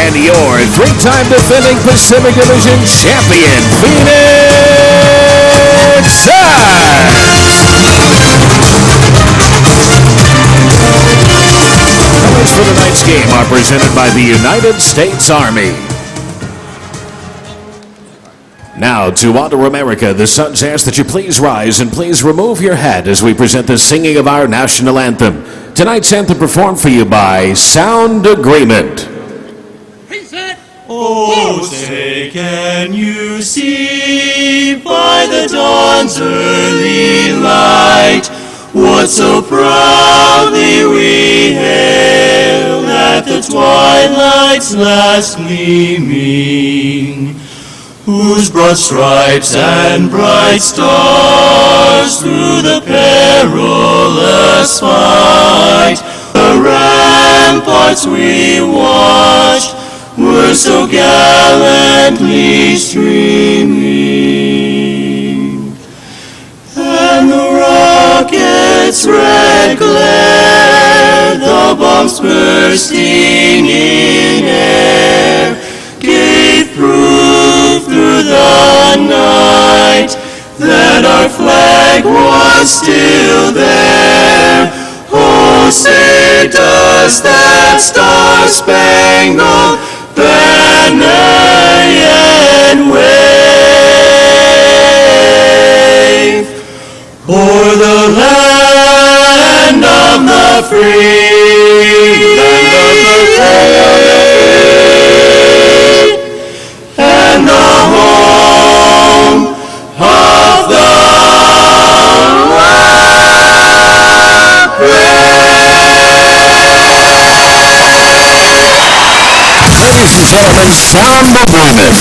and your three-time defending Pacific Division champion, Phoenix Suns. Colors for tonight's game are presented by the United States Army. Now, to Honor America, the Suns ask that you please rise and please remove your hat as we present the singing of our national anthem. Tonight's anthem performed for you by Sound Agreement. Oh, say, can you see by the dawn's early light what so proudly we hailed at the twilight's last gleaming, whose broad stripes and bright stars through the perilous fight the ramparts we watched were so gallantly streaming, and the rocket's red glare, the bombs bursting in air, gave proof through the night that our flag was still there. Oh, say does that star-spangled banner yet wave o'er the land of the free, and the home of the Ladies and gentlemen, Sound Agreement.